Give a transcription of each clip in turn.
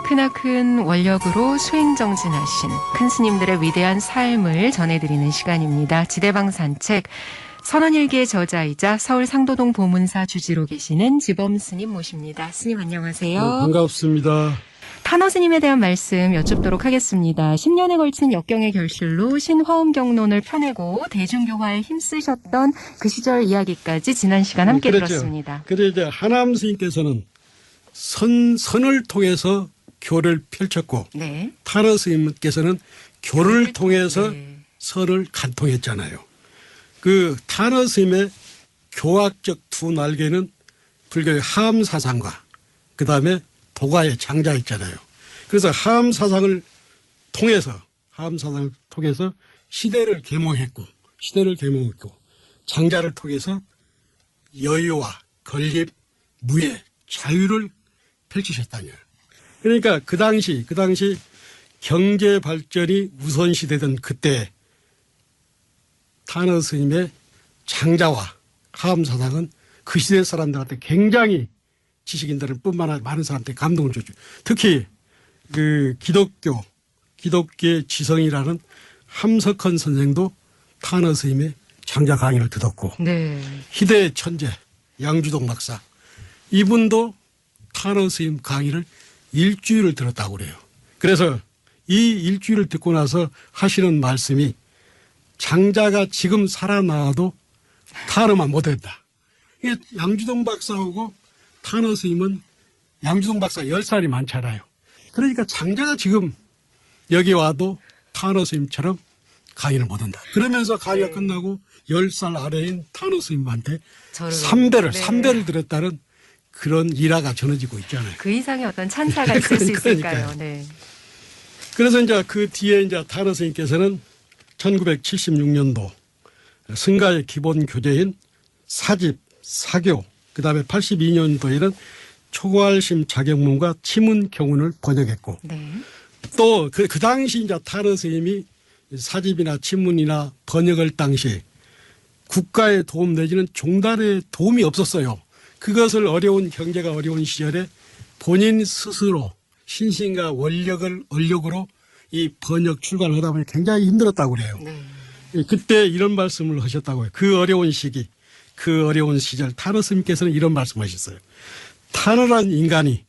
크나큰 원력으로 수행정진하신 큰 스님들의 위대한 삶을 전해드리는 시간입니다. 지대방산책 선언일기의 저자이자 서울 상도동 보문사 주지로 계시는 지범 스님 모십니다. 스님 안녕하세요. 반갑습니다. 탄어 스님에 대한 말씀 여쭙도록 하겠습니다. 10년에 걸친 역경의 결실로 신화엄경론을 펴내고 대중교화에 힘쓰셨던 그 시절 이야기까지 지난 시간 함께 그렇죠. 들었습니다. 그래 이제 하남 스님께서는 선을 통해서 교를 펼쳤고 네. 탄어 스님께서는 교를 통해서 네. 선을 간통했잖아요. 그 탄어 스님의 교학적 두 날개는 불교의 하암 사상과 그 다음에 도가의 장자였잖아요. 그래서 하암 사상을 통해서 시대를 계몽했고 장자를 통해서 여유와 건립, 무예, 자유를 펼치셨다뇨. 그러니까 그 당시 경제 발전이 우선시되던 그때 탄어 스님의 장자와 하암 사상은 그 시대 사람들한테 굉장히 지식인들 뿐만 아니라 많은 사람들이 감동을 줬죠. 특히 그 기독교의 지성이라는 함석헌 선생도 탄어 스님의 장자 강의를 듣었고, 네. 희대의 천재 양주동 박사 이분도 탄어 스님 강의를 일주일을 들었다고 그래요. 그래서 이 일주일을 듣고 나서 하시는 말씀이 장자가 지금 살아나와도 탄어만 못했다. 이게 양주동 박사하고 탄어 스님은 양주동 박사 10살이 많잖아요. 그러니까 장자가 지금 여기 와도 탄어 스님처럼 강의를 못한다. 그러면서 강의가 끝나고 10살 아래인 탄어 스님한테 3대를 들었다는 그런 일화가 전해지고 있잖아요. 그 이상의 어떤 찬사가 있을 수 있을까요? 네. 그래서 이제 그 뒤에 이제 탄어 스님께서는 1976년도 승가의 기본 교재인 사집, 사교, 그 다음에 82년도에는 초괄심 자격문과 치문 경운을 번역했고, 네. 또 그 당시 이제 탄어 스님이 사집이나 치문이나 번역할 당시 국가의 도움 내지는 종단의 도움이 없었어요. 그것을 경제가 어려운 시절에 본인 스스로 신신과 원력으로 이 번역 출간을 하다 보니 굉장히 힘들었다고 그래요. 네. 그때 이런 말씀을 하셨다고요. 그 어려운 시기, 그 어려운 시절 탄어 스님께서는 이런 말씀하셨어요. 탄어라는 인간이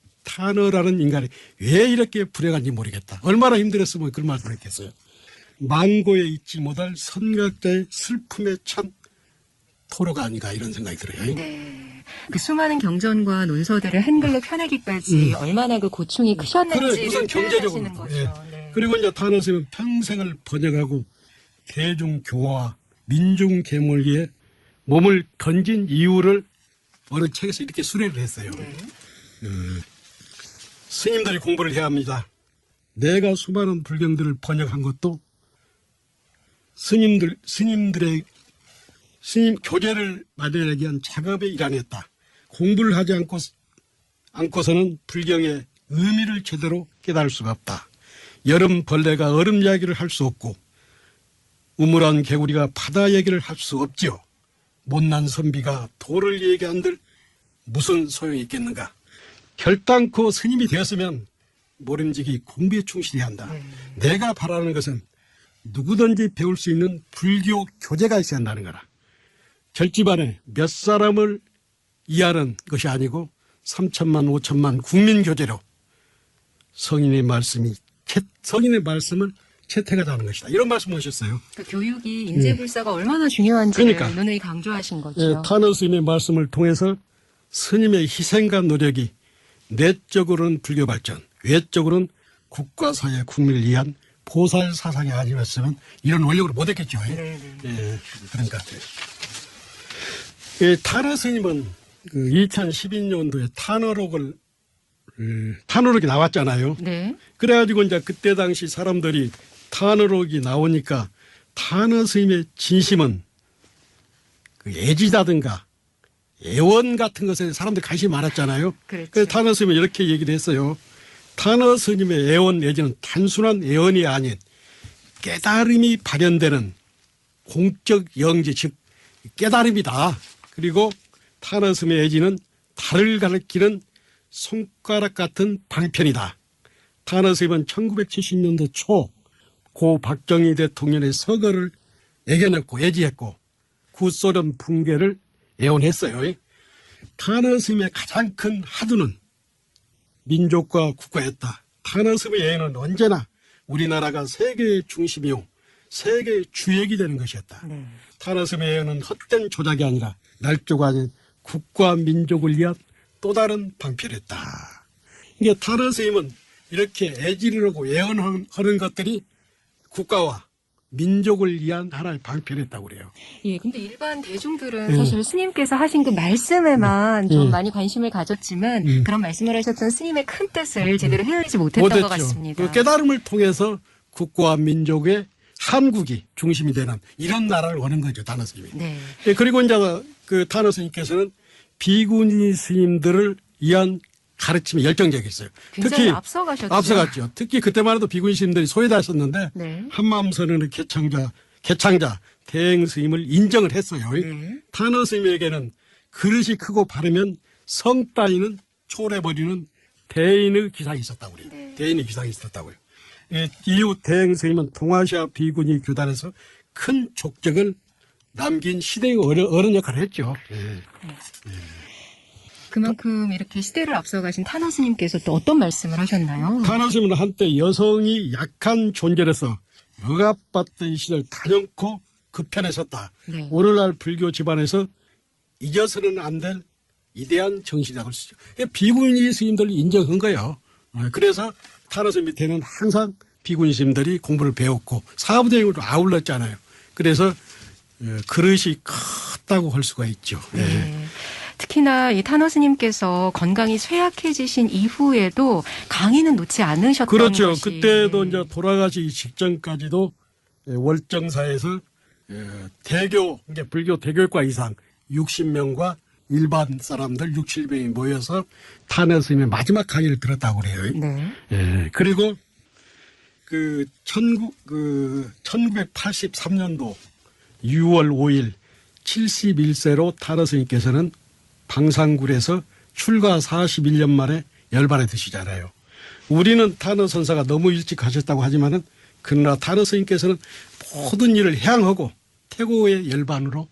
왜 이렇게 불행한지 모르겠다. 얼마나 힘들었으면 그런 말씀을 했겠어요. 만고에 잊지 못할 선각자의 슬픔에 찬 토로가 아닌가 이런 생각이 들어요. 네. 그 수많은 경전과 논서들을 한글로 펴내기까지 얼마나 그 고충이 크셨는지 우선 경제적으로. 표현하시는 거죠. 예. 네. 그리고 이제 탄어 스님은 평생을 번역하고 대중교화, 민중계몰기에 몸을 던진 이유를 어느 책에서 이렇게 수레를 했어요. 네. 스님들이 공부를 해야 합니다. 내가 수많은 불경들을 번역한 것도 스님 교재를 만들기 위한 작업의 일환이었다. 공부를 하지 않고서는 불경의 의미를 제대로 깨달을 수가 없다. 여름 벌레가 얼음 이야기를 할 수 없고 우물한 개구리가 바다 얘기를 할 수 없지요. 못난 선비가 도를 얘기한들 무슨 소용이 있겠는가. 결단코 스님이 되었으면 모름지기 공부에 충실해야 한다. 내가 바라는 것은 누구든지 배울 수 있는 불교 교재가 있어야 한다는 거라. 절집안에 몇 사람을 이해하는 것이 아니고 3천만 5천만 국민교재로 성인의 말씀을 채택하자는 것이다. 이런 말씀을 하셨어요. 그 교육이 인재불사가 얼마나 중요한지를 그러니까. 누누이 강조하신 거죠. 예, 탄어 스님의 말씀을 통해서 스님의 희생과 노력이 내적으로는 불교 발전, 외적으로는 국가, 사회, 국민을 위한 보살 사상이 아니었으면 이런 원력으로 못했겠죠. 예, 그러니까. 예, 탄어 스님은 그 2012년도에 탄어록이 나왔잖아요. 네. 그래가지고 이제 그때 당시 사람들이 탄어록이 나오니까 탄어 스님의 진심은 그 애지다든가 애원 같은 것에 사람들이 관심이 많았잖아요. 그렇죠. 그래서 탄어 스님은 이렇게 얘기를 했어요. 탄어 스님의 애원 내지는 단순한 애원이 아닌 깨달음이 발현되는 공적 영지, 즉 깨달음이다. 그리고 탄어 스님의 애지는 달을 가리키는 손가락 같은 방편이다. 탄원 스님은 1970년도 초 고 박정희 대통령의 서거를 애겨냈고 애지했고 구소련 붕괴를 애원했어요. 탄원 스님의 가장 큰 하두는 민족과 국가였다. 탄원 스님의 애원은 언제나 우리나라가 세계의 중심이요 세계의 주역이 되는 것이었다. 네. 탄원 스님의 애원은 헛된 조작이 아니라 날조가 아닌 국가 민족을 위한 또 다른 방편이었다. 이게 탄원 스님은 이렇게 애지를 하고 애원하는 것들이 국가와 민족을 위한 하나의 방편이었다고 그래요. 예, 근데 일반 대중들은 사실 스님께서 하신 그 말씀에만 좀 많이 관심을 가졌지만 그런 말씀을 하셨던 스님의 큰 뜻을 제대로 헤아리지 못했던 것 같습니다. 그 깨달음을 통해서 국가와 민족의 한국이 중심이 되는 이런 나라를 원한 거죠, 탄원 스님이. 네. 예, 그리고 이제 그 탄원 스님께서는 비구니 스님들을 위한 가르침이 열정적이었어요. 굉장히 앞서가셨죠. 앞서갔죠. 특히 그때만 해도 비구니 스님들이 소외다셨는데 네. 한마음선언의 개창자 대행 스님을 인정을 했어요. 네. 탄원 스님에게는 그릇이 크고 바르면 성 따위는 초래버리는 대인의 기상이 있었다고 그래요. 네. 대인의 기상이 있었다고요. 예, 이후 대행 스님은 동아시아 비구니 교단에서 큰 족적을 남긴 시대의 어른 역할을 했죠. 예. 그만큼 이렇게 시대를 앞서가신 탄원 스님께서 또 어떤 말씀을 하셨나요? 탄원 스님은 한때 여성이 약한 존재로서 억압받던 시절 단연코 그 편에 섰다. 네. 오늘날 불교 집안에서 잊어서는 안 될 위대한 정신이라고 할 수 있죠. 비구니 스님들을 인정한 거예요. 그래서 탄원 스님 밑에는 항상 비구니 스님들이 공부를 배웠고 사부대행으로 아울렀잖아요. 그래서 그릇이 컸다고 할 수가 있죠. 네. 특히나 이 탄원 스님께서 건강이 쇠약해지신 이후에도 강의는 놓지 않으셨던 그렇죠. 것이. 그때도 이제 돌아가시기 직전까지도 월정사에서 대교, 이게 불교 대교과 이상 60명과 일반 사람들 6, 700명이 모여서 탄원 스님의 마지막 강의를 들었다고 그래요. 네. 예. 그리고 그 1983년도 6월 5일 71세로 탄원 스님께서는 방상굴에서 출가 41년 만에 열반에 드시잖아요. 우리는 탄원 선사가 너무 일찍 가셨다고 하지만은 그러나 탄원 스님께서는 모든 일을 해양하고 태고의 열반으로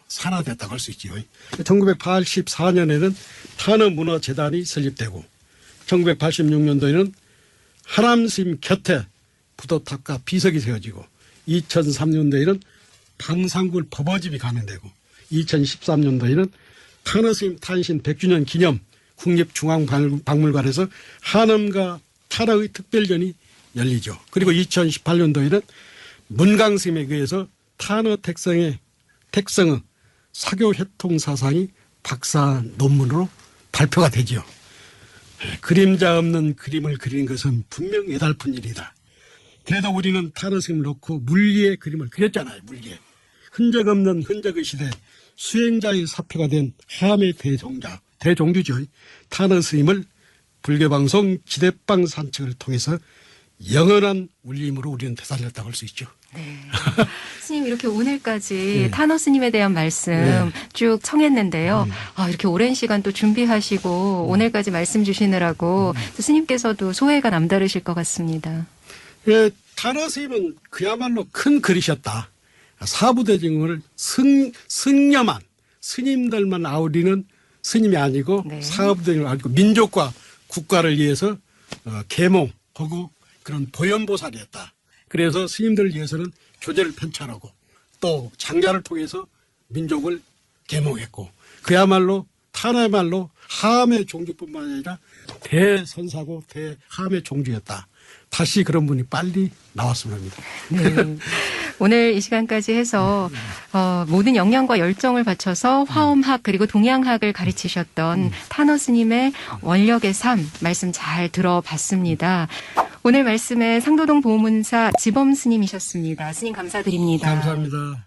산화됐다고 할 수 있지요. 1984년에는 탄원문화재단이 설립되고 1986년도에는 하남 스님 곁에 부도탑과 비석이 세워지고 2003년도에는 방상굴 법어집이 가는되고 2013년도에는 탄원 스님 탄신 100주년 기념 국립중앙박물관에서 한엄과 타라의 특별전이 열리죠. 그리고 2018년도에는 문강 스님에 의해서 탄원 택성의 사교 협통 사상이 박사 논문으로 발표가 되죠. 그림자 없는 그림을 그리는 것은 분명 애달픈 일이다. 그래도 우리는 탄원 스님을 놓고 물리의 그림을 그렸잖아요. 물리의. 흔적 없는 흔적의 시대 수행자의 사표가 된 함의 대종주죠. 탄원 스님을 불교방송 지대방 산책을 통해서 영원한 울림으로 우리는 되살렸다고 할 수 있죠. 네. 스님 이렇게 오늘까지 탄원 스님에 대한 말씀 쭉 청했는데요. 이렇게 오랜 시간 또 준비하시고 오늘까지 말씀 주시느라고 또 스님께서도 소회가 남다르실 것 같습니다. 예, 탄원 스님은 그야말로 큰 그릇이었다. 사부대중을 승려만 스님들만 아우리는 스님이 아니고 네. 사부대중을 아우리고 민족과 국가를 위해서 계몽하고 그런 보현보살이었다. 그래서 스님들을 위해서는 교제를 편찬하고 또 장자를 통해서 민족을 계몽했고 그야말로 탄원의말로 하암의 종주뿐만 아니라 대선사고 대하암의 종주였다. 다시 그런 분이 빨리 나왔으면 합니다. 네. 오늘 이 시간까지 해서 모든 역량과 열정을 바쳐서 화엄학 그리고 동양학을 가르치셨던 탄원 스님의 원력의 삶 말씀 잘 들어봤습니다. 오늘 말씀에 상도동 보문사 지범 스님이셨습니다. 스님 감사드립니다. 감사합니다.